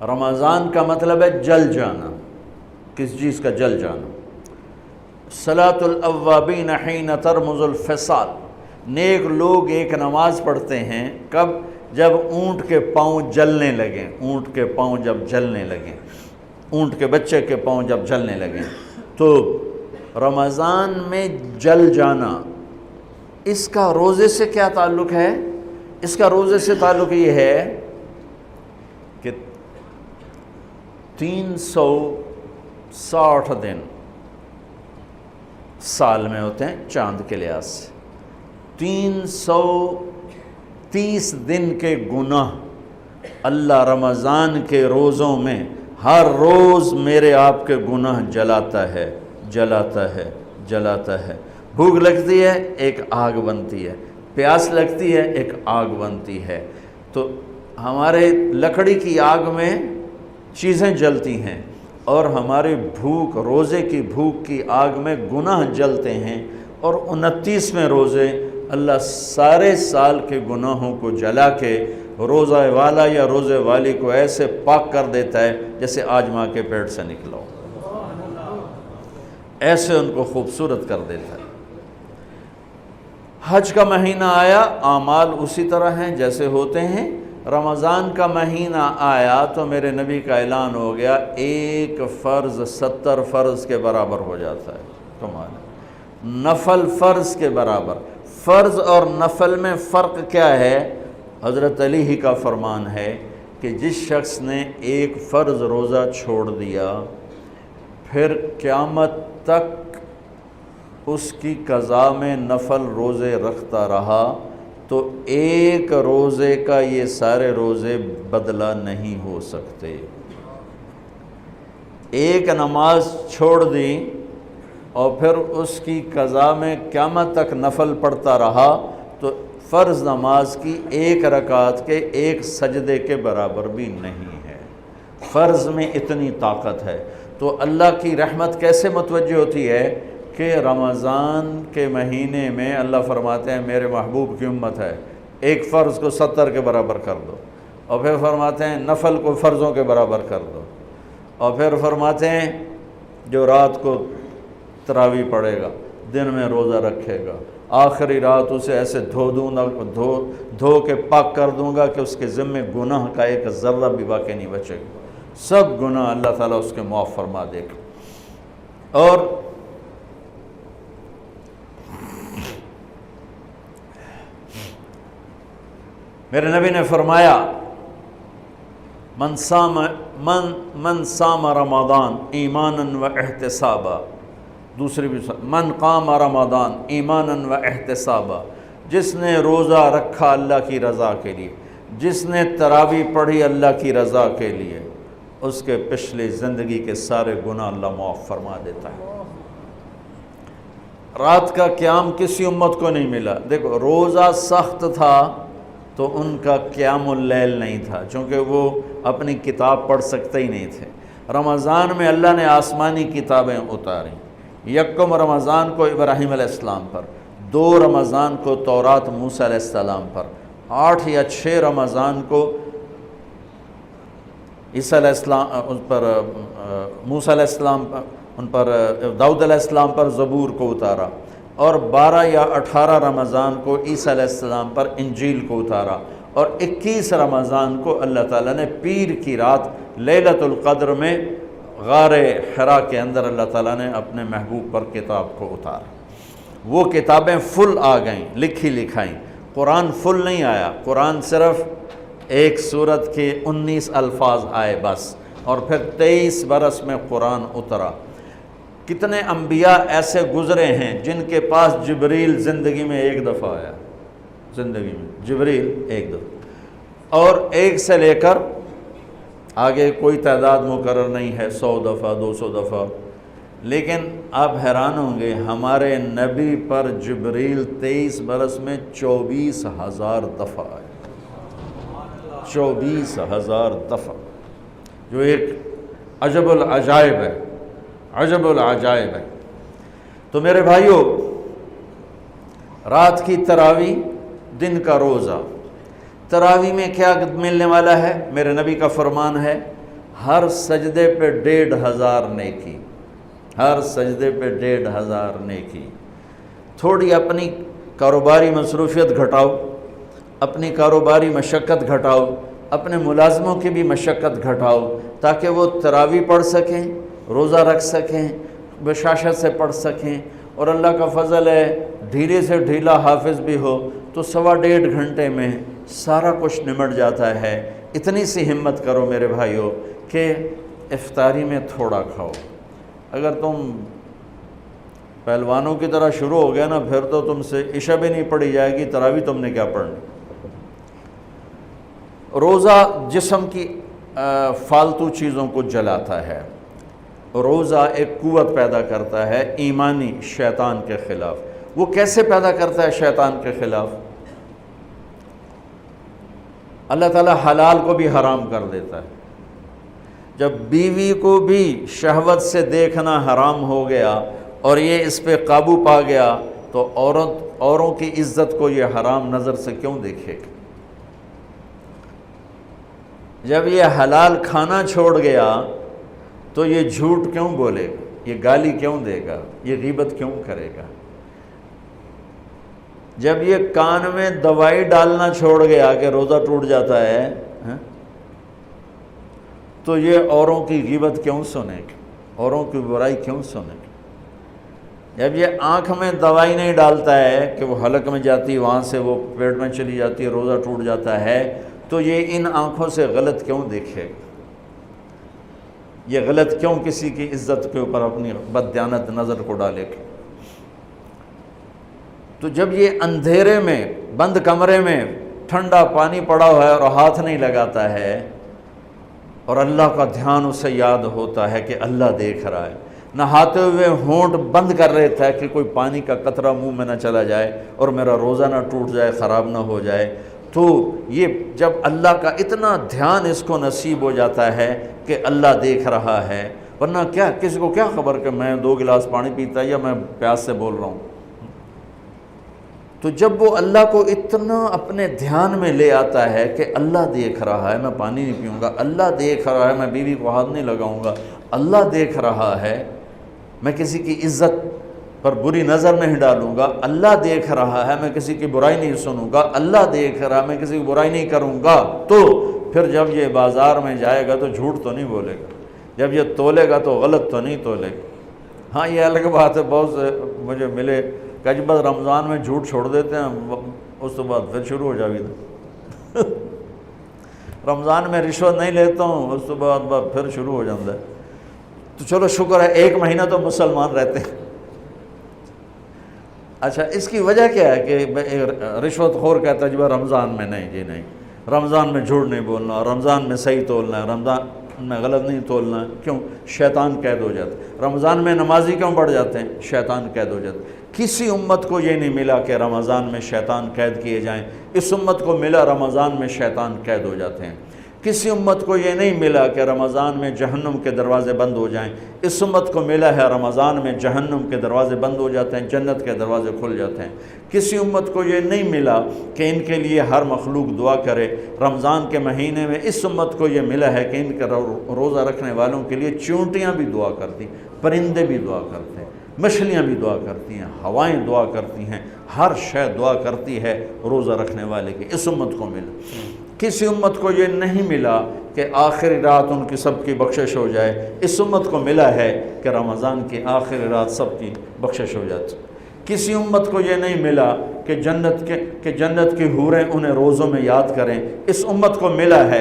رمضان کا مطلب ہے جل جانا، کس چیز کا جل جانا۔ صلاۃ الاوابین حین ترمز الفصال، نیک لوگ ایک نماز پڑھتے ہیں کب؟ جب اونٹ کے پاؤں جلنے لگیں، اونٹ کے پاؤں جب جلنے لگیں، اونٹ کے بچے کے پاؤں جب جلنے لگیں۔ تو رمضان میں جل جانا، اس کا روزے سے کیا تعلق ہے؟ اس کا روزے سے تعلق یہ ہے کہ 360 دن سال میں ہوتے ہیں چاند کے لحاظ سے، 330 دن کے گناہ اللہ رمضان کے روزوں میں ہر روز میرے آپ کے گناہ جلاتا ہے، جلاتا ہے، جلاتا ہے۔ بھوک لگتی ہے ایک آگ بنتی ہے، پیاس لگتی ہے ایک آگ بنتی ہے۔ تو ہمارے لکڑی کی آگ میں چیزیں جلتی ہیں اور ہماری بھوک، روزے کی بھوک کی آگ میں گناہ جلتے ہیں، اور 29ویں روزے اللہ سارے سال کے گناہوں کو جلا کے روزہ والا یا روزے والی کو ایسے پاک کر دیتا ہے جیسے آج ماں کے پیٹ سے نکلا ہو، ایسے ان کو خوبصورت کر دیتا ہے۔ حج کا مہینہ آیا، اعمال اسی طرح ہیں جیسے ہوتے ہیں۔ رمضان کا مہینہ آیا تو میرے نبی کا اعلان ہو گیا، ایک فرض 70 فرض کے برابر ہو جاتا ہے تمہارا، نفل فرض کے برابر۔ فرض اور نفل میں فرق کیا ہے؟ حضرت علی ہی کا فرمان ہے کہ جس شخص نے ایک فرض روزہ چھوڑ دیا، پھر قیامت تک اس کی قضا میں نفل روزے رکھتا رہا تو ایک روزے کا یہ سارے روزے بدلہ نہیں ہو سکتے۔ ایک نماز چھوڑ دی اور پھر اس کی قضا میں قیامت تک نفل پڑھتا رہا تو فرض نماز کی ایک رکعت کے ایک سجدے کے برابر بھی نہیں ہے۔ فرض میں اتنی طاقت ہے۔ تو اللہ کی رحمت کیسے متوجہ ہوتی ہے کہ رمضان کے مہینے میں اللہ فرماتے ہیں میرے محبوب کی امت ہے، ایک فرض کو 70 کے برابر کر دو، اور پھر فرماتے ہیں نفل کو فرضوں کے برابر کر دو، اور پھر فرماتے ہیں جو رات کو تراویح پڑھے گا، دن میں روزہ رکھے گا، آخری رات اسے ایسے دھو کے پاک کر دوں گا کہ اس کے ذمے گناہ کا ایک ذرہ بھی باقی نہیں بچے گا، سب گناہ اللہ تعالیٰ اس کے معاف فرما دے گا۔ اور میرے نبی نے فرمایا من صام رمضان ایمانا و احتسابا، دوسری بھی من قام رمضان ایمانا و احتسابا، جس نے روزہ رکھا اللہ کی رضا کے لیے، جس نے تراویح پڑھی اللہ کی رضا کے لیے، اس کے پچھلی زندگی کے سارے گناہ اللہ معاف فرما دیتا ہے۔ رات کا قیام کسی امت کو نہیں ملا۔ دیکھو روزہ سخت تھا تو ان کا قیام اللیل نہیں تھا، چونکہ وہ اپنی کتاب پڑھ سکتے ہی نہیں تھے۔ رمضان میں اللہ نے آسمانی کتابیں اتاریں، یکم رمضان کو ابراہیم علیہ السلام پر، 2 رمضان کو تورات موسیٰ علیہ السلام پر، 8 یا 6 رمضان کو عیسیٰ علیہ السلام ان پر، موسیٰ علیہ السلام ان پر، داؤد علیہ السلام پر زبور کو اتارا، اور 12 یا 18 رمضان کو عیسیٰ علیہ السلام پر انجیل کو اتارا، اور 21 رمضان کو اللہ تعالیٰ نے پیر کی رات لیلۃ القدر میں غار حرا کے اندر اللہ تعالیٰ نے اپنے محبوب پر کتاب کو اتارا۔ وہ کتابیں فل آ گئیں، لکھی لکھائیں۔ قرآن فل نہیں آیا، قرآن صرف ایک سورت کے 19 الفاظ آئے بس، اور پھر 23 برس میں قرآن اترا۔ کتنے انبیاء ایسے گزرے ہیں جن کے پاس جبریل زندگی میں ایک دفعہ آیا، زندگی میں جبریل ایک دفعہ، اور ایک سے لے کر آگے کوئی تعداد مقرر نہیں ہے، 100 دفعہ 200 دفعہ، لیکن آپ حیران ہوں گے ہمارے نبی پر جبریل 23 برس میں 24,000 دفعہ آئے، 24,000 دفعہ، جو ایک عجب العجائب ہے، عجب العجائب ہے۔ تو میرے بھائیوں، رات کی تراویح، دن کا روزہ، تراویح میں کیا ملنے والا ہے؟ میرے نبی کا فرمان ہے ہر سجدے پہ 1500 نیکی، ہر سجدے پہ 1500 نیکی۔ تھوڑی اپنی کاروباری مصروفیت گھٹاؤ، اپنی کاروباری مشقت گھٹاؤ، اپنے ملازموں کی بھی مشقت گھٹاؤ، تاکہ وہ تراویح پڑھ سکیں، روزہ رکھ سکیں، بشاشت سے پڑھ سکیں، اور اللہ کا فضل ہے ڈھیلے سے ڈھیلا حافظ بھی ہو تو 1.5 گھنٹے میں سارا کچھ نمٹ جاتا ہے۔ اتنی سی ہمت کرو میرے بھائیوں کہ افطاری میں تھوڑا کھاؤ۔ اگر تم پہلوانوں کی طرح شروع ہو گیا نا، پھر تو تم سے عشاء بھی نہیں پڑھی جائے گی، تراویح تم نے کیا پڑھنا۔ روزہ جسم کی فالتو چیزوں کو جلاتا ہے، روزہ ایک قوت پیدا کرتا ہے ایمانی شیطان کے خلاف۔ وہ کیسے پیدا کرتا ہے شیطان کے خلاف؟ اللہ تعالیٰ حلال کو بھی حرام کر دیتا ہے۔ جب بیوی کو بھی شہوت سے دیکھنا حرام ہو گیا اور یہ اس پہ قابو پا گیا تو اوروں کی عزت کو یہ حرام نظر سے کیوں دیکھے گا؟ جب یہ حلال کھانا چھوڑ گیا تو یہ جھوٹ کیوں بولے گا، یہ گالی کیوں دے گا، یہ غیبت کیوں کرے گا؟ جب یہ کان میں دوائی ڈالنا چھوڑ گیا کہ روزہ ٹوٹ جاتا ہے، تو یہ اوروں کی غیبت کیوں سنے گا، اوروں کی برائی کیوں سنے گا؟ جب یہ آنکھ میں دوائی نہیں ڈالتا ہے کہ وہ حلق میں جاتی ہے، وہاں سے وہ پیٹ میں چلی جاتی ہے، روزہ ٹوٹ جاتا ہے، تو یہ ان آنکھوں سے غلط کیوں دیکھے گا؟ یہ غلط کیوں کسی کی عزت کے اوپر اپنی بددیانت نظر کو ڈالے گا؟ تو جب یہ اندھیرے میں بند کمرے میں ٹھنڈا پانی پڑا ہوا ہے اور ہاتھ نہیں لگاتا ہے اور اللہ کا دھیان اسے یاد ہوتا ہے کہ اللہ دیکھ رہا ہے، نہاتے ہوئے ہونٹ بند کر رہتا ہے کہ کوئی پانی کا قطرہ منہ میں نہ چلا جائے اور میرا روزہ نہ ٹوٹ جائے، خراب نہ ہو جائے، تو یہ جب اللہ کا اتنا دھیان اس کو نصیب ہو جاتا ہے کہ اللہ دیکھ رہا ہے، ورنہ کیا کسی کو کیا خبر کہ میں 2 گلاس پانی پیتا ہے یا میں پیاس سے بول رہا ہوں۔ تو جب وہ اللہ کو اتنا اپنے دھیان میں لے آتا ہے کہ اللہ دیکھ رہا ہے، میں پانی نہیں پیوں گا، اللہ دیکھ رہا ہے، میں بیوی کو ہاتھ نہیں لگاؤں گا، اللہ دیکھ رہا ہے، میں کسی کی عزت پر بری نظر نہیں ڈالوں گا، اللہ دیکھ رہا ہے، میں کسی کی برائی نہیں سنوں گا، اللہ دیکھ رہا ہے، میں کسی کی برائی نہیں کروں گا، تو پھر جب یہ بازار میں جائے گا تو جھوٹ تو نہیں بولے گا، جب یہ تولے گا تو غلط تو نہیں تولے گا۔ ہاں یہ الگ بات ہے، بہت سے مجھے ملے کہ جب بس رمضان میں جھوٹ چھوڑ دیتے ہیں، اس کے بعد پھر شروع ہو جاوی تھا رمضان میں رشوت نہیں لیتا ہوں، اس کے بعد پھر شروع ہو جاتا ہے۔ تو چلو شکر ہے 1 مہینہ تو مسلمان رہتے ہیں۔ اچھا اس کی وجہ کیا ہے کہ رشوت خور کہتا ہے جی رمضان میں نہیں، جی نہیں، رمضان میں جھوٹ نہیں بولنا، رمضان میں صحیح تولنا ہے، رمضان میں غلط نہیں تولنا ہے۔ کیوں؟ شیطان قید ہو جاتا ہے۔ رمضان میں نمازی کیوں بڑھ جاتے ہیں؟ شیطان قید ہو جاتا ہے۔ کسی امت کو یہ نہیں ملا کہ رمضان میں شیطان قید کیے جائیں، اس امت کو ملا رمضان میں شیطان قید ہو جاتے ہیں۔ کسی امت کو یہ نہیں ملا کہ رمضان میں جہنم کے دروازے بند ہو جائیں، اس امت کو ملا ہے رمضان میں جہنم کے دروازے بند ہو جاتے ہیں، جنت کے دروازے کھل جاتے ہیں۔ کسی امت کو یہ نہیں ملا کہ ان کے لیے ہر مخلوق دعا کرے، رمضان کے مہینے میں اس امت کو یہ ملا ہے کہ ان کے روزہ رکھنے والوں کے لیے چونٹیاں بھی دعا کرتی، پرندے بھی دعا کرتے ہیں، مچھلیاں بھی دعا کرتی ہیں، ہوائیں دعا کرتی ہیں، ہر شے دعا کرتی ہے روزہ رکھنے والے کی۔ اس امت کو ملا۔ کسی امت کو یہ نہیں ملا کہ آخری رات ان کی سب کی بخشش ہو جائے، اس امت کو ملا ہے کہ رمضان کی آخری رات سب کی بخشش ہو جاتی۔ کسی امت کو یہ نہیں ملا کہ جنت کی حوریں انہیں روزوں میں یاد کریں، اس امت کو ملا ہے